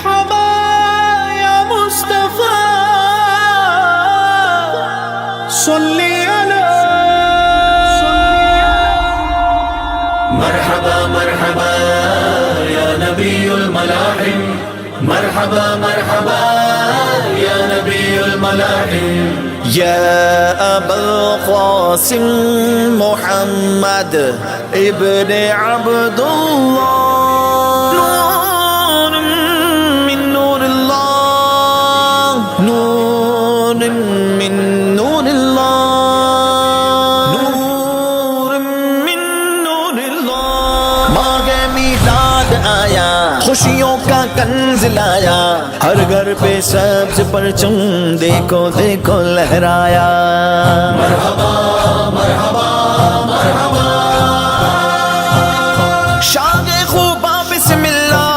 مرحبا یا مصطفیٰ صلی علی مرحبا مرحبا یا نبی الملاحم مرحبا مرحبا یا نبی الملاحم یا ابا القاسم محمد ابن عبداللہ نور من نور اللہ نور من نور اللہ نور من نور اللہ ماہ میلاد آیا خوشیوں کا کنز لایا ہر گھر پہ سبز پرچم دیکھو دیکھو لہرایا مرحبا مرحبا مرحبا شاہ خوبا بسم اللہ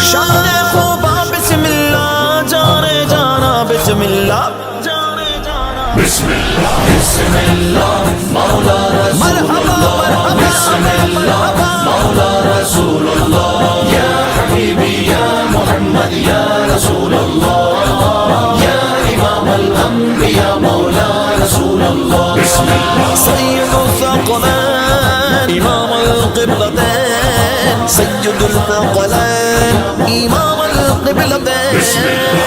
شاہ خوبا بسم اللہ جانے جانا بسم اللہ جانے جانا بسم اللہ بسم اللہ مولا رسول اللہ بسم اللہ مولا رسول اللہ یا حبیبی یا محمد یا رسول اللہ یا امام الانبیاء مولا رسول اللہ بسم اللہ سید الثقلین امام القبلتین سید الثقلین امام القبلتین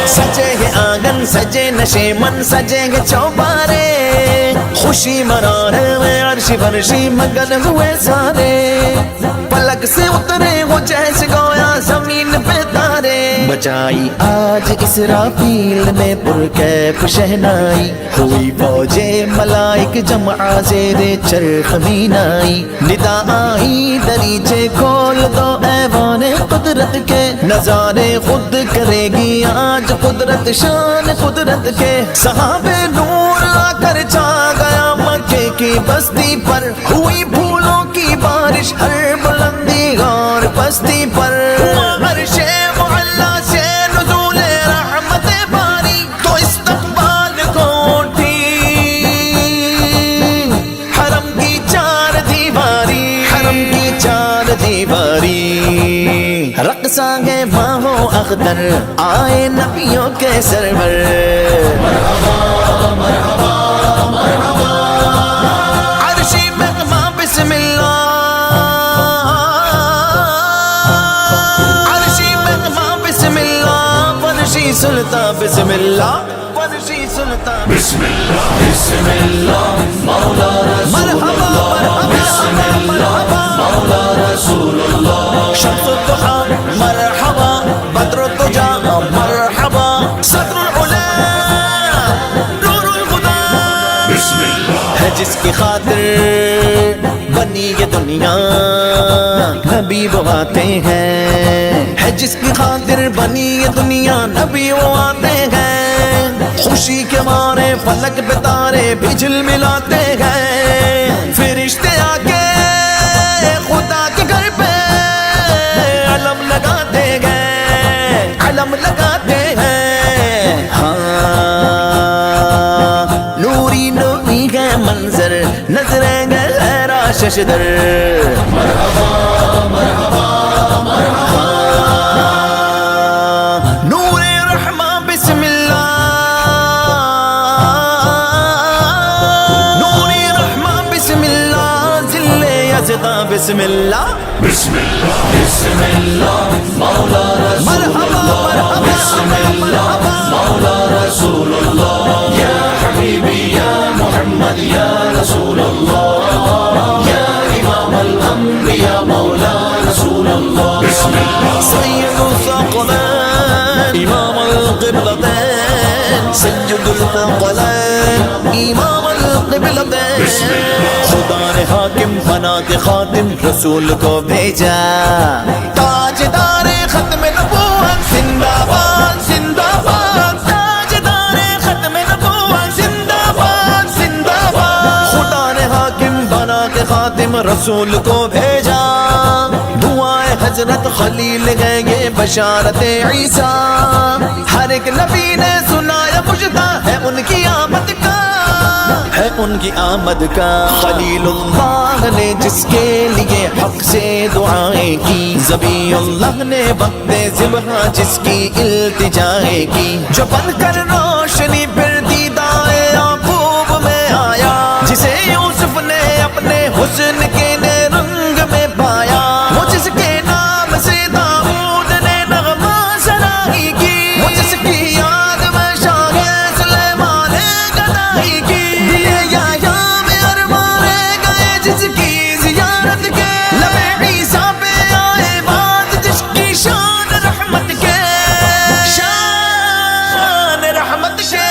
سجے ہیں آنگن سجے نشیمن سجے ہیں چوبارے خوشی منا رہے ہیں عرش فرشی مگن ہوئے سارے پلک سے اترے وہ جیسے گویا زمین پہ تارے بچائی آج اسرافیل میں پرکیف شہنائی ہوئی فوجے ملائک جمع زیر چرخ مینائی ندا آئی دریچے کھول دو ایوان قدرت کے نظارے خود کرے گی آج قدرت شان قدرت کے صحابہ نور آ کر چھا گیا مکے کی بستی پر ہوئی پھولوں کی بارش ہر بلندی اور پستی پر عرش معلا سے نزول رحمت باری تو استقبال کو اٹھی حرم کی چار دیواری حرم کی چار دیواری رقصاں گے باہو اختر آئے نبیوں کے سرور مرحبا مرحبا مرحبا عرشی مغما بسم اللہ عرشی مغما بسم اللہ فرشی سلطان بسم اللہ فرشی سلطان بسم اللہ بسم اللہ مولا رسول اللہ بسم اللہ مولا رسول اللہ شمس الضحى مرحبا بدر الدجى مرحبا صدر العلا نور الهدى بسم اللہ ہے جس کی خاطر بنی یہ دنیا نبی وہ آتے ہیں ہے جس کی خاطر بنی یہ دنیا نبی وہ آتے ہیں خوشی کے مارے فلک پہ تارے بھی جھلملاتے ہیں فرشتے آ کے خدا کے گھر پہ علم لگاتے ہیں علم لگاتے ہیں ہاں نوری نوری ہے منظر نظریں گے لہرا ششدر مرحبا مرحبا مرحبا نور رحمہ بسم اللہ نور رحمہ بسم اللہ ذل یزدہ بسم اللہ بسم اللہ بسم اللہ مولا رسول اللہ بسم اللہ مولا رسول اللہ یا حبیبی یا محمد یا رسول اللہ یا امام الانبیاء مولا رسول اللہ بسم اللہ سید الثقلین امام القبلتین سید الثقلین امام القبلتین خدا نے حاکم بنا کے خاتم رسول کو بھیجا تاجدار ختم نبوت زندہ باد زندہ باد تاجدار ختم نبوت زندہ باد زندہ باد خدا نے حاکم بنا کے خاتم رسول کو بھیجا دعائیں حضرت خلیل گئے یہ بشارت عیسیٰ ہر ایک نبی نے سنایا مجدہ ہے ان کی آمد کا ہے ان کی آمد کا، خلیل اللہ نے جس کے لیے حق سے دعائیں کی، ذبی اللہ نے وقت ذبح جس کی التجائیں کی، جو بن کر روشنی پھر دیدائے یعقوب میں آیا، جسے یوسف نے اپنے حسن کے رنگ میں پایا، وہ جس کے نام سے داؤد نے نغمہ سرائی کی، وہ جس کی یاد میں شاہ سلیمان گدائی کی، دل یحییٰ میں ارمان گئے جس کی زیارت کے، لب عیسیٰ پہ آئے بات جس کی شان رحمت کے، شان رحمت کے،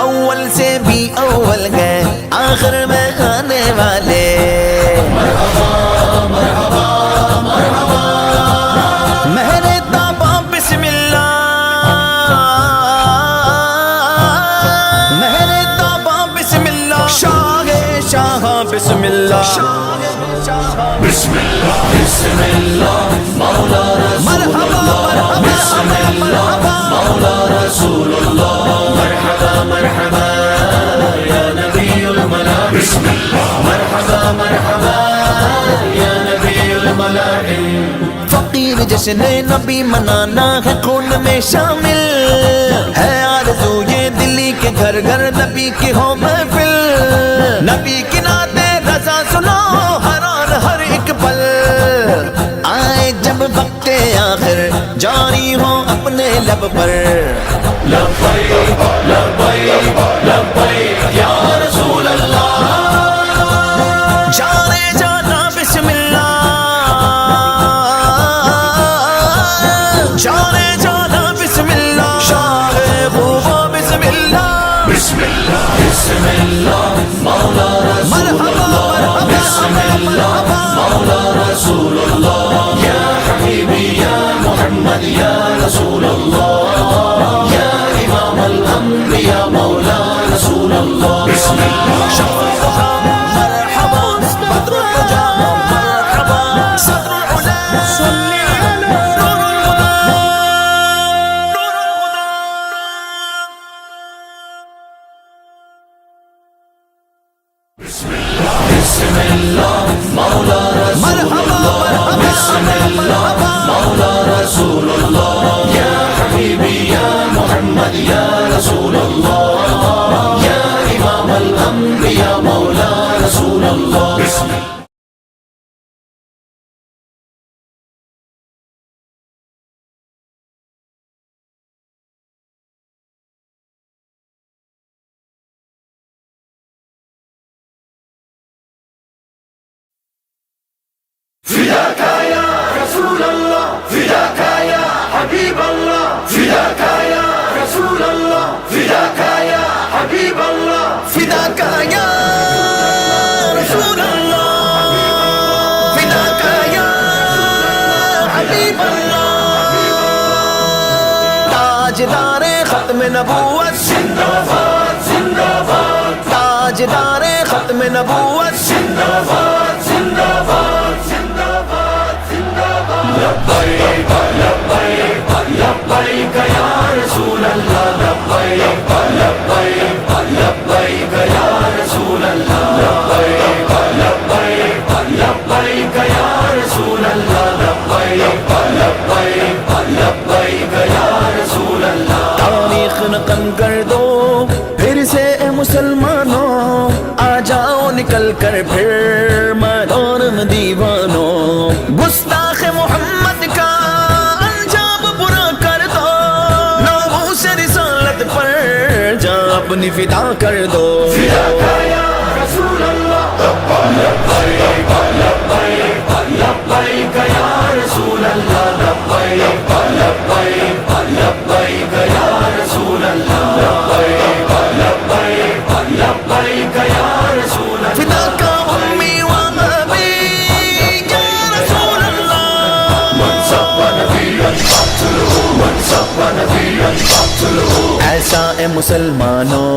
اول سے بھی اول گئے آخر میں آنے والے، مہر تابا بسم اللہ، مہر تابا بسم اللہ، شاہ شاہ بسم اللہ، بسم اللہ بسم اللہ مولا رسول اللہ، بسم اللہ مولا رسول اللہ، مرحبا مرحبا یا نبی الملاک، بسم اللہ مرحبا مرحبا یا نبی الملاک، فقیر جشن نبی منانا ہے خون میں شامل، ہے آرزو یہ دلی کے گھر گھر نبی کی ہو محفل، نبی کی نعت رضا سنو حیران ہر ایک پل، آئے جب وقت آخر جاری ہو اپنے لب پر، لبیک لبیک لبیک یا رسول اللہ، جانے جانا بسم اللہ، جانے جانا بسم اللہ، شاہ خوبا بسم اللہ، بسم اللہ بسم اللہ مولا رسول اللہ، بسم اللہ مولا رسول اللہ، یا حبیبی یا محمد یا رسول اللہ، یا امام الانبیاء مولا رسول اللہ، بسم اللہ مرحبا بدر الرجا مرحبا صدر العلا صلی علی نور الهدى نور الهدى، بسم اللہ مولا رسول اللہ، بسم اللہ مولا رسول اللہ، یا حبیبی یا محمد یا رسول اللہ، یا امام الانبیاء مولا رسول اللہ، بسم اللہ فداك يا رسول الله، فداك يا حبيب الله، فداك يا رسول الله، فداك يا حبيب الله، فداك يا رسول الله، فداك يا حبيب الله، تاجدار ختم نبوت زندہ باد زندہ باد، تاجدار ختم نبوت زندہ باد زندہ باد، زندہ باد زندہ باد، لبیک لبیک لبیک یا رسول اللہ، لبیک لبیک لبیک یا رسول اللہ، لبیک لبیک لبیک یا رسول اللہ، لبیک لبیک لبیک یا رسول اللہ، تاریخ رقم کر دو پھر سے اے مسلمانوں، آ جاؤ نکل کر پھر میدان دیوانوں، گستاخ محمد کا انجام برا کر دو، ناموس رسالت پر جا اپنی فدا کر دو، فداك يا رسول الله، لبيك لبيك لبيك يا رسول الله، لبيك لبيك لبيك يا رسول الله، لبيك لبيك لبيك يا رسول الله، فداك أمي وأبي يا رسول الله، من سب نبيا فاقتله، من سب نبيا فاقتله، ایسا اے مسلمانوں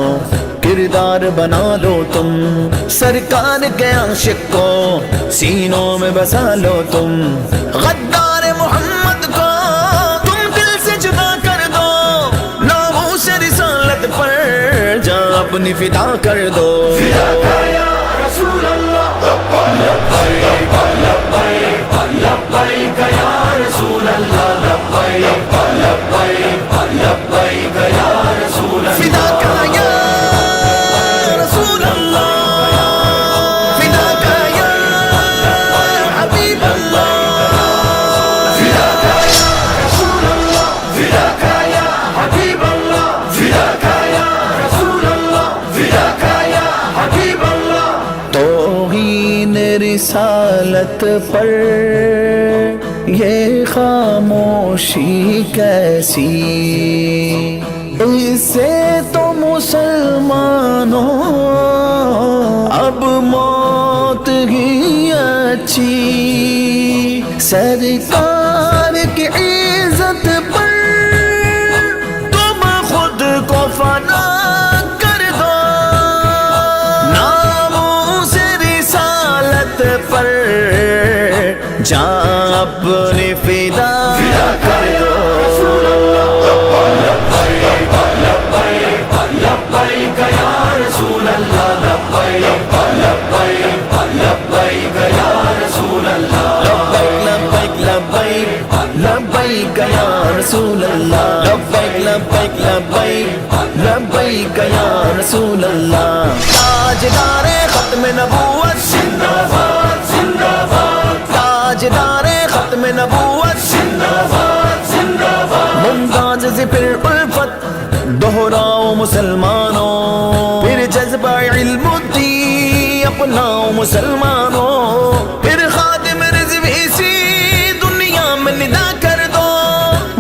کردار بنا لو تم، سرکار کے عاشق کو سینوں میں بسا لو تم، غدار محمد کو تم دل سے جدا کر دو، ناموس رسالت پر اپنی فدا کر دو فداک یا رسول اللہ لبیک لبیک لبیک یا رسول اللہ لبیک لبیک لبیک یا رسول اللہ فداک یا رسول اللہ فداک یا حبیب اللہ فداک یا رسول اللہ فداک یا حبیب اللہ فداک یا رسول اللہ فداک یا حبیب اللہ توہین رسالت پر یہ خاموشی کیسی اس سے تو مسلمانوں اب موت ہی اچھی سرکار کی عزت پر تم خود کو فنا کر دو ناموس رسالت پر جان اپنی فدا کر دو لبیک لبیک لبیک یا رسول اللہ لبیک لبیک لبیک یا رسول اللہ لبیک لبیک لبیک یا رسول اللہ لبیک لبیک لبیک لبیک یا رسول اللہ تاجدار ختم نبوت زندہ باد زندہ باد تاجدار ختم نبوت زندہ باد زندہ باد ممتاز سے پھر الفت دہراؤ مسلمانوں پھر جذبہ علم دی اپناؤ مسلمانوں پھر خادم رضوی سی دنیا میں ندا کر دو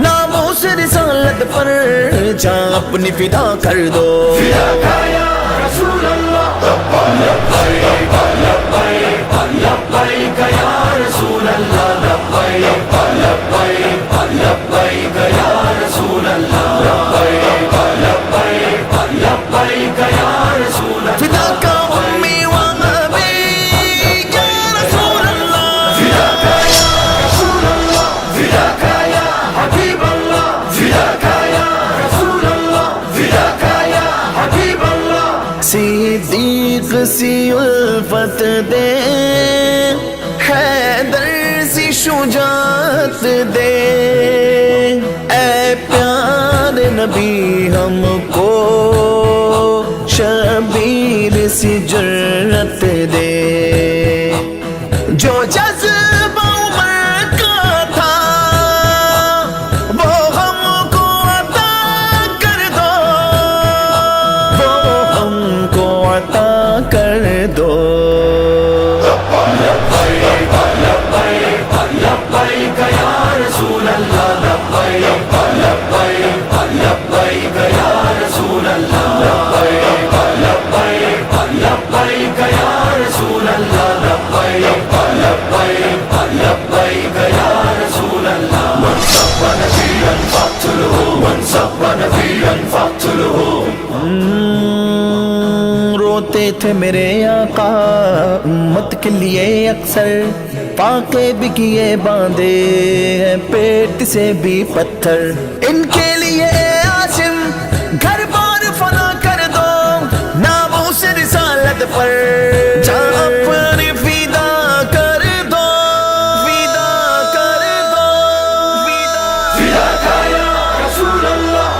ناموس رسالت پر جان اپنی فدا کر دو فداک یا رسول اللہ لبیک لبیک لبیک یا رسول اللہ لبیک لبیک لبیک یا رسول اللہ لبیک لبیک لبیک یا رسول اللہ فدا کا امی و ابی یا رسول اللہ فداک یا رسول اللہ فداک یا حبیب اللہ فداک یا رسول اللہ فداک یا حبیب اللہ صدیق سی الفت دے حیدر سی شجاعت دے اے پیار نبی ہم کو شبیر سی جرت دے جو جذبہ عمر کا تھا وہ ہم کو عطا کر دو وہ ہم کو عطا کر دو لبیک لبیک لبیک یا رسول اللہ لبیک لبیک لبیک یا رسول اللہ لبیک لبیک لبیک یا رسول اللہ لبیک لبیک لبیک یا رسول اللہ من سب نبیا فاقتله من سب نبیا فاقتله روتے تھے میرے آقا امت کے لیے اکثر فاقے بھی کیے باندھے ہیں پیٹ سے بھی پتھر ان کے لیے عاصم گھر بار فنا کر دو ناموس رسالت پر جان اپنی فدا کر دو فدا کر دو فداک یا رسول اللہ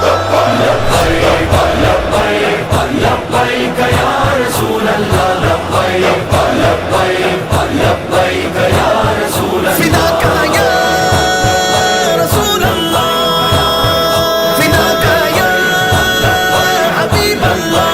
لبیک لبیک لبیک یا رسول اللہ لبیک لبیک لبیک یا رسول اللہ فداک یا رسول اللہ فداک یا حبیب اللہ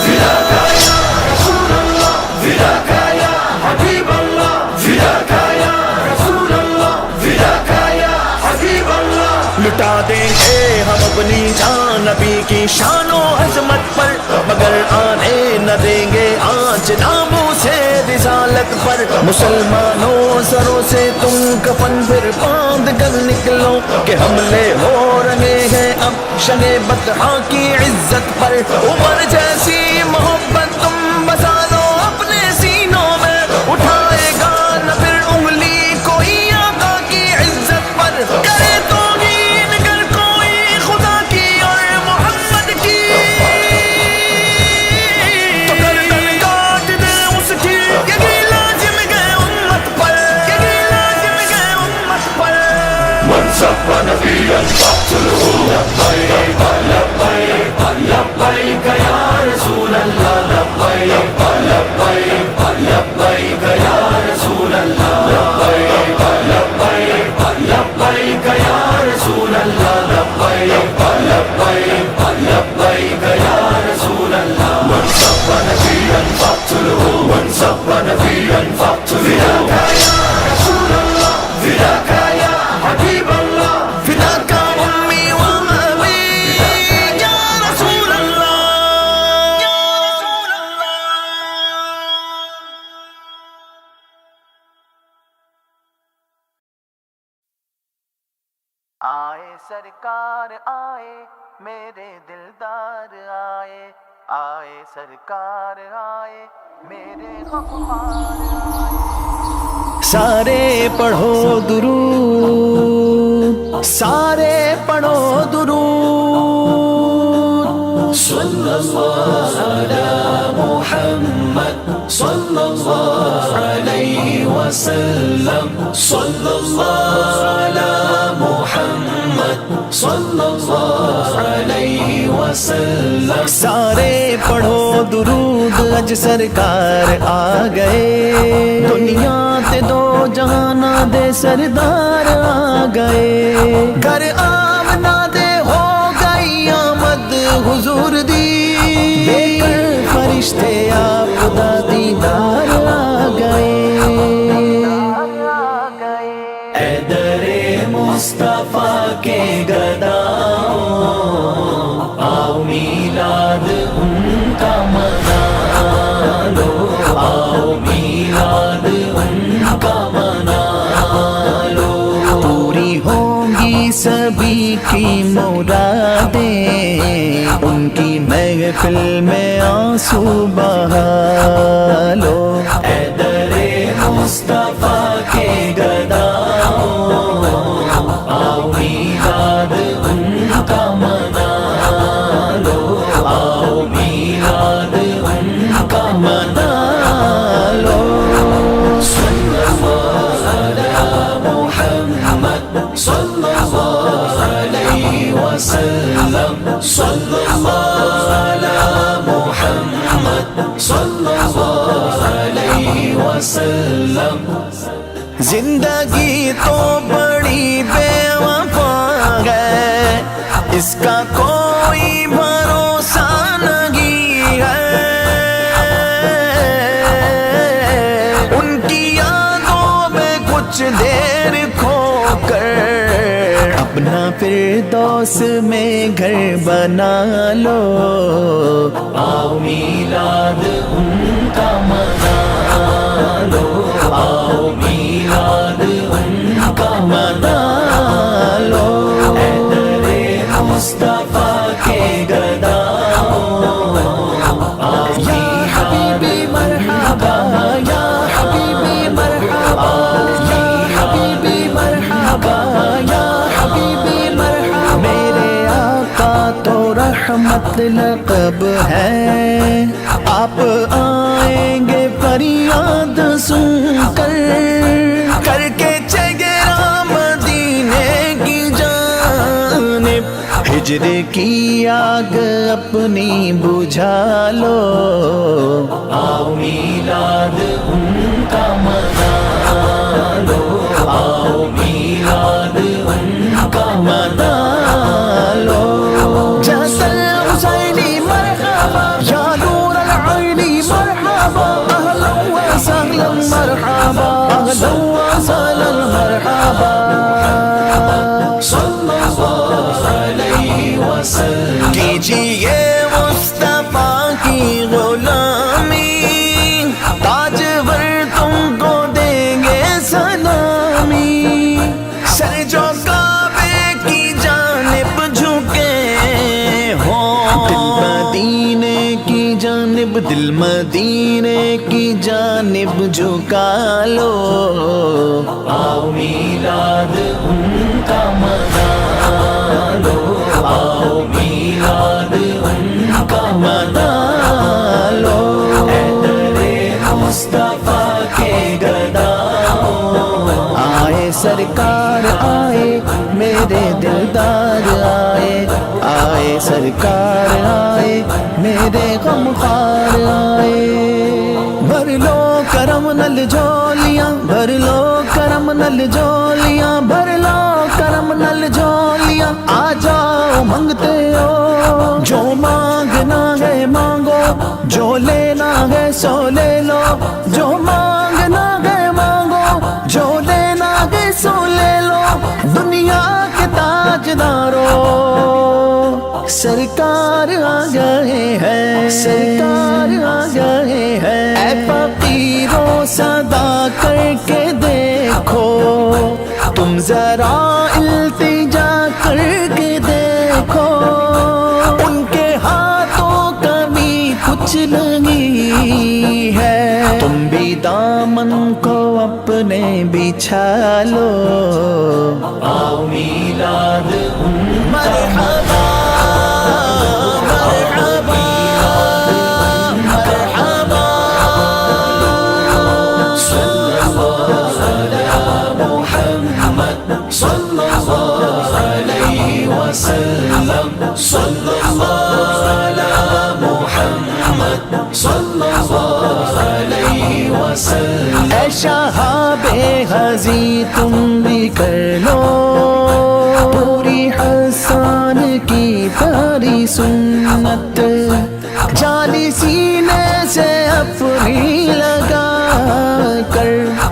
فداک یا رسول اللہ فداک یا حبیب اللہ فداک یا رسول اللہ فداک یا حبیب اللہ لٹا دیں گے ہم اپنی جان نبی کی شان و عظمت پر مگر آنے نہ دیں گے آج ناموں سے رسالت پر مسلمانوں سروں سے تم کفن پھر باندھ کر نکلو کہ حملے ہو رہے ہیں اب شنے بطحا کی عزت پر عمر جیسی محبت تم بسا لو اپنے سینوں میں اٹھائے گا نہ پھر انگلی کوئی آقا کی عزت پر کرے توہین گر کوئی خدا کی اور محمد کی لبيك يا رسول الله لبيك لبيك لبيك يا رسول الله لبيك لبيك لبيك يا رسول الله من سب نبيا فاقتله من سب نبيا فاقتله فداك يا رسول الله فداك يا حبيب الله فداك أمي وأبي يا رسول الله يا رسول الله. آئے سرکار آئے میرے دلدار آئے آئے سرکار آئے میرے غمخوار آئے. سارے پڑھو درود سارے پڑھو درود صلی اللہ علی محمد صلی اللہ علیہ وسلم صلی اللہ علی محمد صلی اللہ علیہ وسلم. سارے پڑھو درود اج سرکار آ گئے دنیا تے دو جہانا دے سردار آ گئے گھر آمنا دے ہو گئی آمد حضور دی فرشتے آپ دا دیدار آ گئے. اے در مصطفیٰ کے گداؤں آؤ میلاد ان کا منا لو آؤ میلاد ان کا منا لو. پوری ہوں گی سبھی کی مرادیں ان کی محفل میں آنسو بہا لو. اے در مصطفیٰ کے گداؤں آؤ میلاد ان کا منا لو آؤ میلاد ان کا منا لو. صلی اللہ علی محمد صلی اللہ علیہ وسلم صلی اللہ علی محمد صلی اللہ علیہ وسلم. زندگی تو بڑی بے وفا ہے اس کا کوئی بھروسہ نہیں ہے ان کی یادوں میں کچھ دیر کھو کر اپنا فردوس میں گھر بنا لو. آؤ میلاد ان کا منا لو آؤ میلاد ان کا منا لو. اے در مصطفیٰ کے گداؤں آؤ یا حبیبی مرحبا یا حبیبی مرحبا یا حبیبی مرحبا یا حبیبی مرحبا. میرے آقا تو رحمت لقب ہے آپ آئیں گے فریاد سن کر کے چگرا مدینے کی جانب ہجر کی آگ اپنی بجھا لو. آؤ میلاد ان کا منا لو آؤ میلاد ان کا منا لو. جسل حسینی مرحبا یا نور العینی مرحبا اہلا وسہلا مرحبا اہلا وسہلا مرحبا. صلی اللہ علیہ وسلم. کیجیے مصطفیٰ کی غلامی تاجور تم کو دیں گے سلامی سر جو کعبے کی جانب جھکے ہوں دل مدینے کی جانب دل مدینے کی جانب جھکا لو. آؤ میلاد ان کا منا لو آؤ میلاد ان کا منا لو. اے در مصطفیٰ کے گداؤں آئے سرکار آئے میرے دلدار آئے آئے سرکار آئے میرے غمخوار آئے کرم نل جھولیاں بھر لو، کرم نل جھولیاں بھر لو، کرم نل جھولیاں آ جاؤ منگتے ہو، جو مانگنا ہے مانگو، جو لینا ہے سو لے لو، جو مانگنا ہے مانگو، جو لینا ہے سو لے لو، دنیا کے تاجدارو سرکار آ گئے ہیں، سرکار آ گئے ہیں، اے فقیروں صدا کر کے دیکھو، تم ذرا التجا کر کے دیکھو، ان کے ہاتھوں کا بھی کچھ نہیں ہے، تم بھی دامن کو اپنے بچھا لو، آؤ میلاد مرحبا مرحبا مرحبا، صلی اللہ علی محمد صلی اللہ علیہ وسلم، صلی اللہ علی محمد صلی اللہ علیہ وسلم، اے شہاب غازی تم بھی کر لو پوری حسان کی پیاری سنت، جالی سینے سے اپنی لگا کر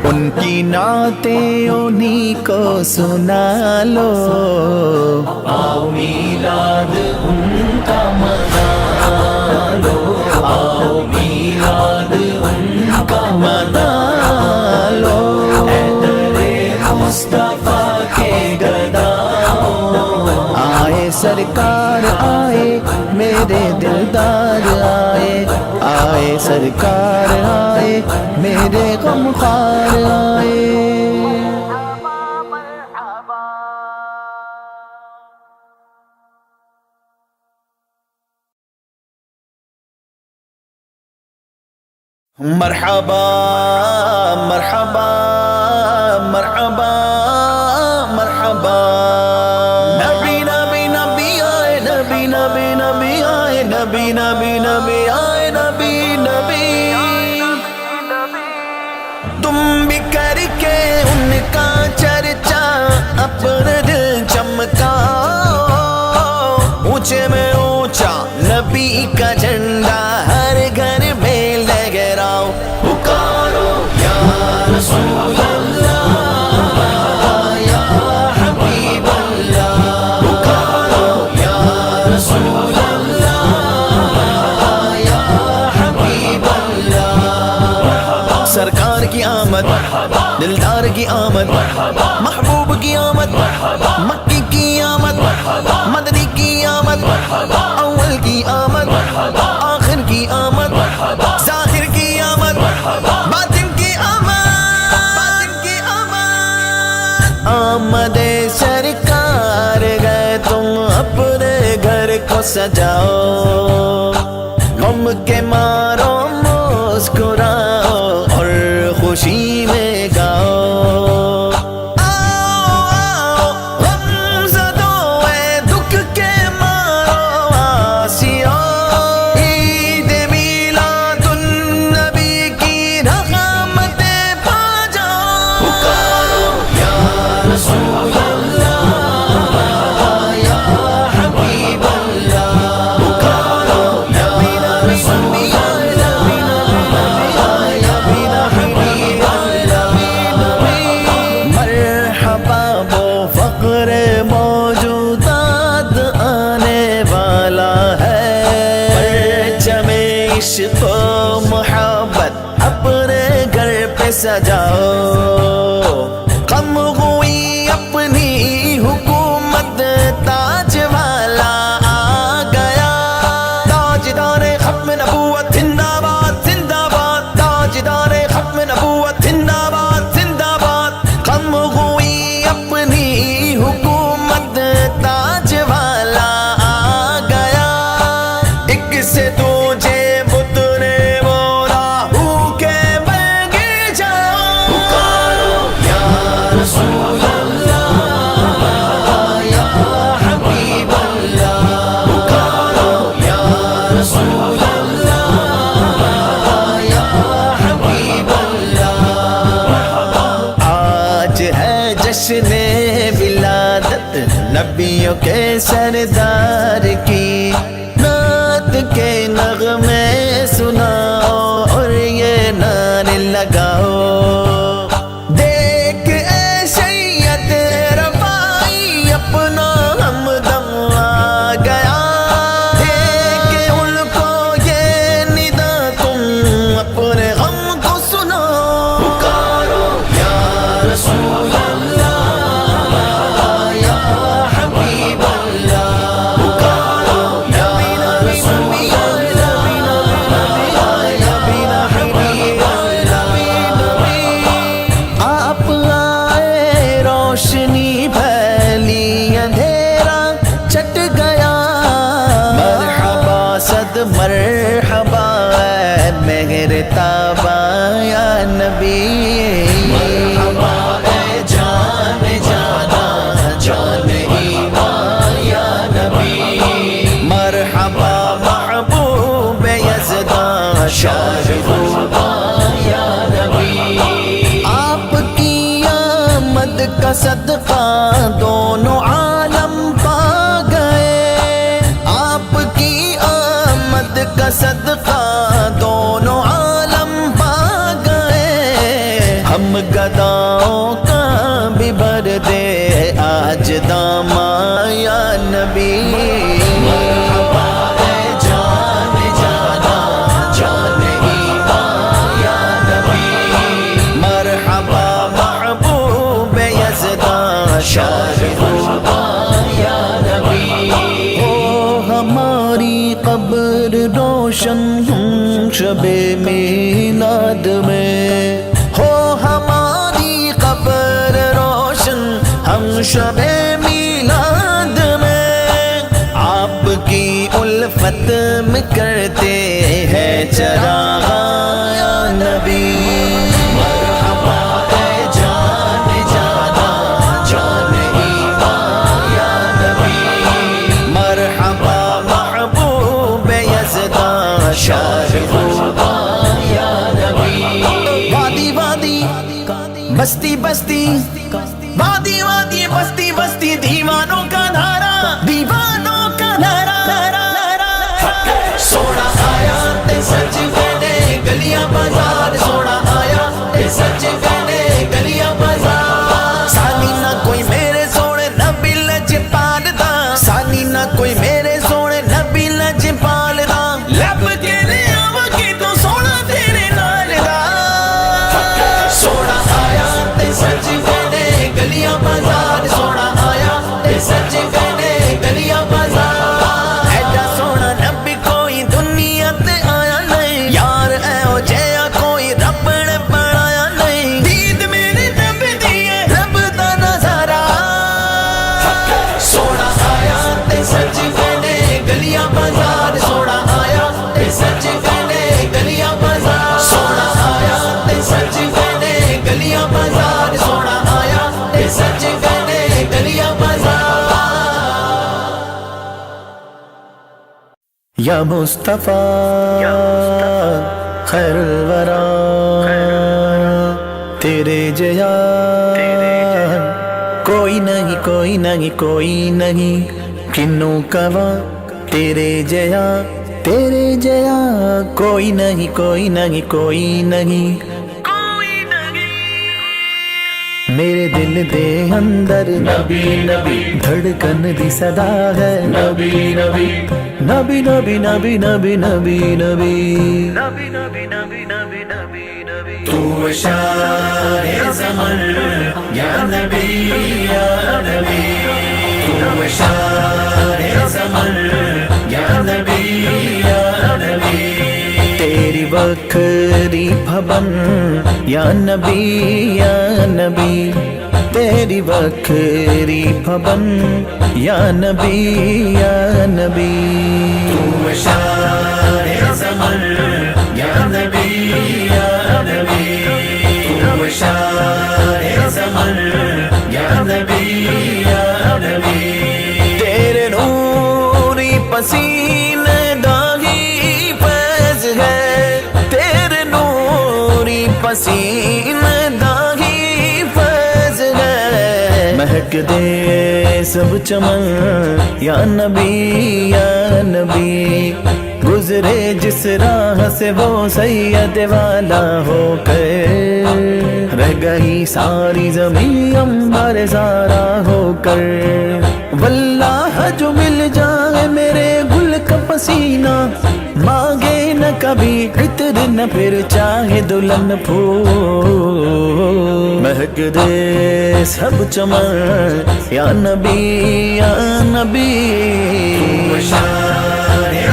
ان کی نعتیں انہی کو سنا لو، آؤ میلاد ان کا منا لو، آؤ میلاد ان کا منا لو، اے در مصطفیٰ کے گداؤں آئے سرکار آئے، میرے دلدار آئے، آئے سرکار آئے، میرے غمخوار آئے۔ مرحبا مرحبا مرحبا مرحبا، نبی نبی نبی آئے، نبی نبی نبی آئے، نبی نبی نبی آئے، نبی نبی، تم بھی کر کے ان کا چرچا اپنا دل چمکاؤ، اونچے میں اونچا نبی کا جھنڈا ہر گھر میں لہراؤ، پکارو یا رسول اللہ یا حبیب اللہ، پکارو یا رسول اللہ یا حبیب اللہ، سرکار کی آمد، دلدار کی آمد، محبوب کی آمد، مکی کی آمد، مدنی کی آمد، اول کی آمد، آخر کی آمد، ظاہر کی آمد، باطن کی آمد، باطن کی آمد، آمد سرکار گئے تم اپنے گھر کو سجاؤ، غم کے مارو مسکراؤ اور خوشی میں گاؤ، عشق و محبت اپنے گھر پہ سجاؤ، غم ہوئی اپنی حکومت، تاج والا آ گیا، تاجدار ختم نبوت زندہ باد زندہ باد، تاجدار ختم نبوت زندہ باد زندہ باد، غم ہوئی اپنی حکومت، تاج والا آ گیا، ایک سے تجھے بت نے بولا ہو کے بھاگے جاؤ، سردار کی نعت کے نغمے سناؤ اور یہ نعرے لگاؤ دیکھ اے سید رفاعی اپنا ہمدم آ گیا دیکھ ان کو یہ ندا تم اپنے غم کو سناؤ پکارو یا رسول اللہ یا حبیب اللہ پکارو یا رسول اللہ یا حبیب اللہ آپ آئے روشنی پھیلی اندھیرا چٹ گیا مرحبا صد مرحبا اے مہر تابا یا نبی مرحبا اے جان جانا جان ایمان یا نبی مرحبا محبوب یزداں شاہ خوبا یا نبی آپ کی آمد کا صدقہ دونوں عالم پا گئے آپ کی آمد کا صدقہ دونوں عالم پا گئے ہم گداؤں کا بھی بھر دے آج داماں یا نبی مرحبا اے جان جانا جان ایمان یا نبی مرحبا محبوب یزداں شاہ خوبا یا نبی ہو ہماری قبر روشن ہم شب میلاد میں ہو ہماری قبر روشن ہم شب میلاد میں آپ کی الفت میں کرتے ہیں چراغ یا نبی مرحبا اے جان جانا جان ایمان یا نبی مرحبا محبوب یزداں شاہ خوبا یا نبی وادی وادی بستی بستی وادی وادی بستی بستی دیوانوں کا دھارا دیوانوں کا دھارا سونا آیا تے سچ کہنے گلیاں بازار سونا آیا تے سچ کہنے گلیاں بازار سانی نہ کوئی میرے سونے نبی لج پالدا سانی نہ کوئی میرے سونے نبی لج پالدا لب کے لیا وکی تو سونا تیرے نال دا سونا آیا تے سچ کہنے گلیاں بازار سونا آیا تے سچ کہنے گلیاں بازار ایڈا سونا نبی کوئی دنیا تے آیا نہیں یار اے او جیا کوئی رب نے بنایا نہیں دید میری نبی دیے رب دا نظارہ سونا آیا تے سچ کہنے گلیاں بازار سونا آیا تے سچ کہنے گلیاں بازار سونا آیا تے سچ کہنے گلیاں بازار سونا آیا تے سچ کہنے گلیاں بازار یا مصطفیٰ خیر الورا تیرے جیا کوئی نہیں کوئی نہیں کوئی نہیں کنوں کوا تیرے جیا کوئی نہیں کوئی نہیں کوئی نہیں میرے دل دے اندر نبی نبی دھڑکن دی صدا ہے نبی نبی نبی نبی نبی نبی نبی نبی تو شاہ زمن یا نبی یا نبی تو شاہ زمن یا نبی یا نبی تیری وکھری بھون یا نبی یا نبی تیری وکھری بھون یا نبی یا نبی تو شاہ زمن یا نبی یا نبی تو شاہ زمن یا نبی یا نبی تیرے نوری پسینے داغی فیض ہے تیرے نوری پسینے داغی فیض ہے مہک دے سب چمن یا نبی یا نبی گزرے جس راہ سے وہ سید والا ہو کر رہ گئی ساری زمین انبار زارا ہو کر واللہ جو مل جائے میرے گل کا پسینہ مانگے نہ کبھی عطر نہ پھر چاہے دلہن پھول مہک دے سب چمن یا نبی یا نبی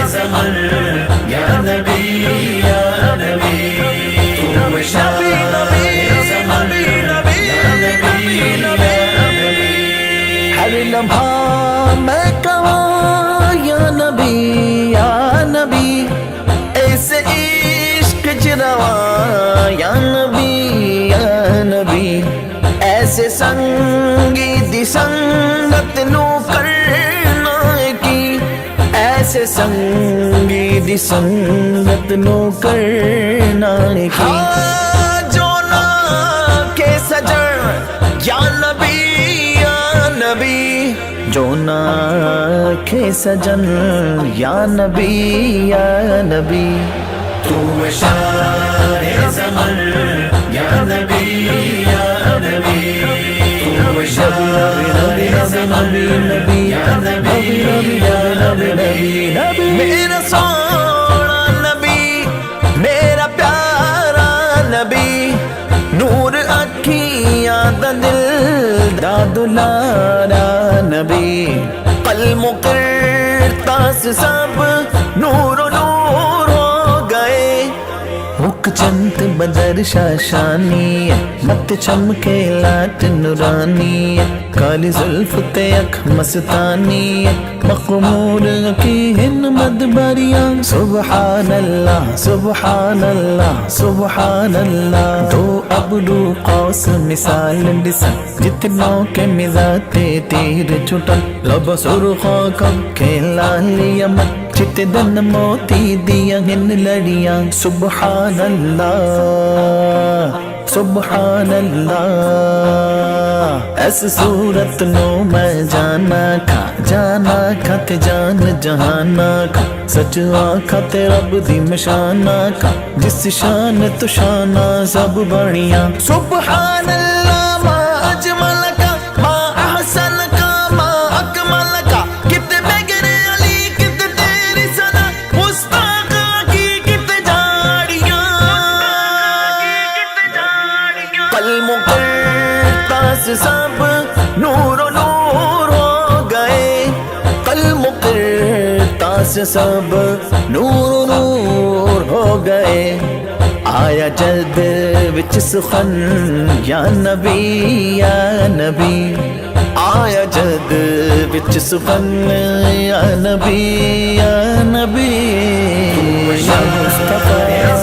زمن یا نبی یا نبی ہر لمحہ میں کہاں یا نبی یا نبی ایسے عشق چرواں یا نبی یا نبی ایسے سنگی دی سنگت نو کرنا کی ایسے سنگی دی سنگت نو کرنا کی جو نا کے سجن یا نبی یا نبی جو نا کے سجن یا نبی یا نبی تو شاہ زمن یا نبی یا نبی تو شاہ زمن یا نبی یا نبی میرا سونا نبی میرا پیارا نبی نور اکھیاں دا دل دا دلارا نبی قلم و کرتاس سب نور و نور ہو گئے مک چنت بدر شاشانی مت چمکے لات نورانی کالی زلف تے اکھ مستانی مخمور کی ہن مدبریاں سبحان اللہ سبحان اللہ سبحان اللہ دو ابرو قوس مثال ڈسا جتنوں کے مزاتے تیر چھٹن لب سرخوں کم کھیلا لیا مت چت دن موتی دیا ہن لڑیاں سبحان اللہ سبحان اللہ ایس صورت نو میں جانا کھا تے جان جہانا کھا سچ آکھا تے رب دی مشانہ کھا جس شان تو شانہ سب بڑیاں سبحان اللہ ما اجمل کا ما احسن کا ما اکمل کا کتے بغیر علی کتے تیری سنا مستاقہ کی کتے جاڑیاں قلم و کرتاس سب نور و نور ہو گئے قلم و کرتاس سب نور و نور ہو گئے آیا جلد وچ سخن یا نبی یا نبی آیا جلد وچ سخن یا نبی یا نبی یا مصطفیٰ یا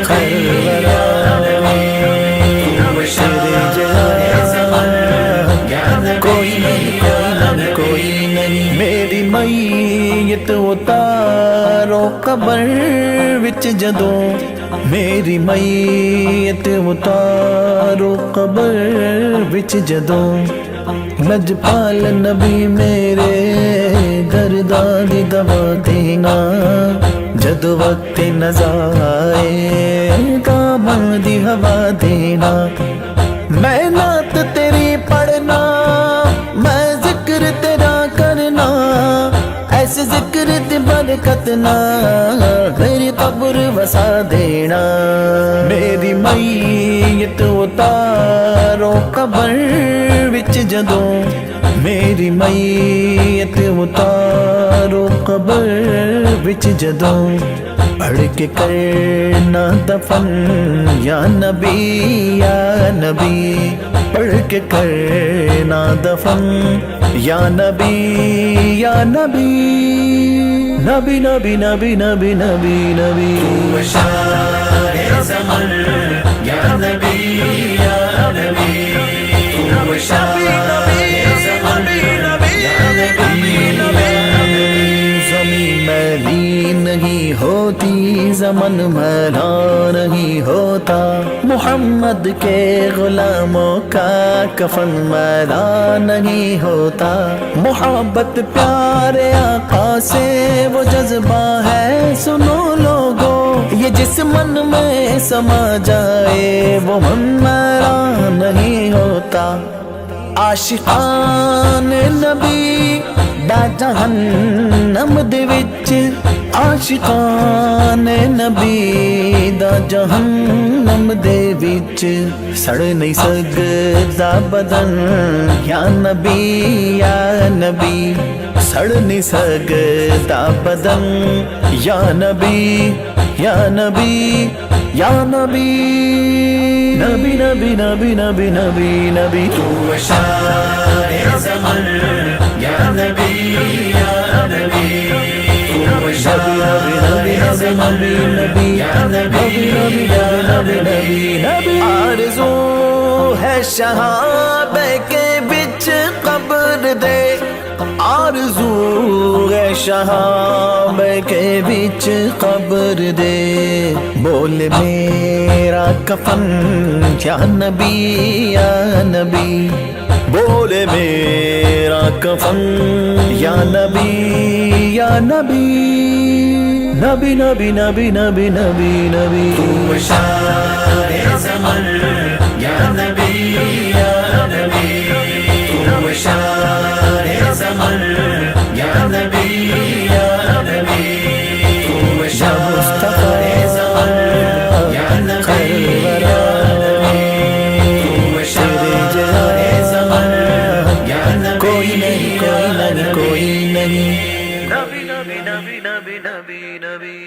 خیر ورا کوئی نہیں میری میت اتارو قبر وچ جدوں میری میت اتارو قبر وچ جدوں لجپال نبی میرے درداں دی دوا دینا جد وقت نظائے دامن دی ہوا دینا میں نعت تیری پڑھنا میں ذکر تیرا کرنا ایسے ذکر دی برکت نہ میری قبر وسا دینا میری میت اتارو قبر وچ جدوں میری میت اتارو قبر وچ جدوں پڑھ کے کرنا دفن یا نبی یا نبی پڑھ کے کرنا دفن یا نبی یا نبی نبی نبی نبی نبی نبی نبی تو شاہ زمن یا نبی یا نبی تو شاہ زمن یا نبی زمین میلی نہیں ہوتی زمن میلا نہیں ہوتا، محمد کے غلاموں کا کفن میلا نہیں ہوتا، محبت پیارے آقا سے وہ جذبہ ہے سنو لوگو، یہ جس من میں سما جائے وہ من میلا نہیں ہوتا، عاشقان نبی دا جہنم دے وچ، عاشقان نبی دا جہنم دے وچ، سڑ نہیں سکدا بدن یا نبی یا نبی، سڑ نہیں سکدا بدن یا نبی یا نبی یا نبی، نبی نبی نبی نبی نبی نبی تو شاہ زمن یا نبی یا نبی، تو شاہ زمن یا نبی یا نبی، آرزو ہے شہابہ کے بچ قبر دے، آرزو ہے شہابہ کے بچ قبر دے، بول میرا کفن یا نبی یا نبی، بول میرا کفن یا نبی یا نبی، نبی نبی نبی نبی نبی نبی، تو شاہ زمن یا نبی یا نبی، تو شاہ زمن یا نبی یا نبی، تو شاہ زمن یا نبی یا نبی، تو شاہ زمن یا نبی، کوئی نہیں کوئی نہیں کوئی نہیں، نبی نبی نبی نبی نبی نبی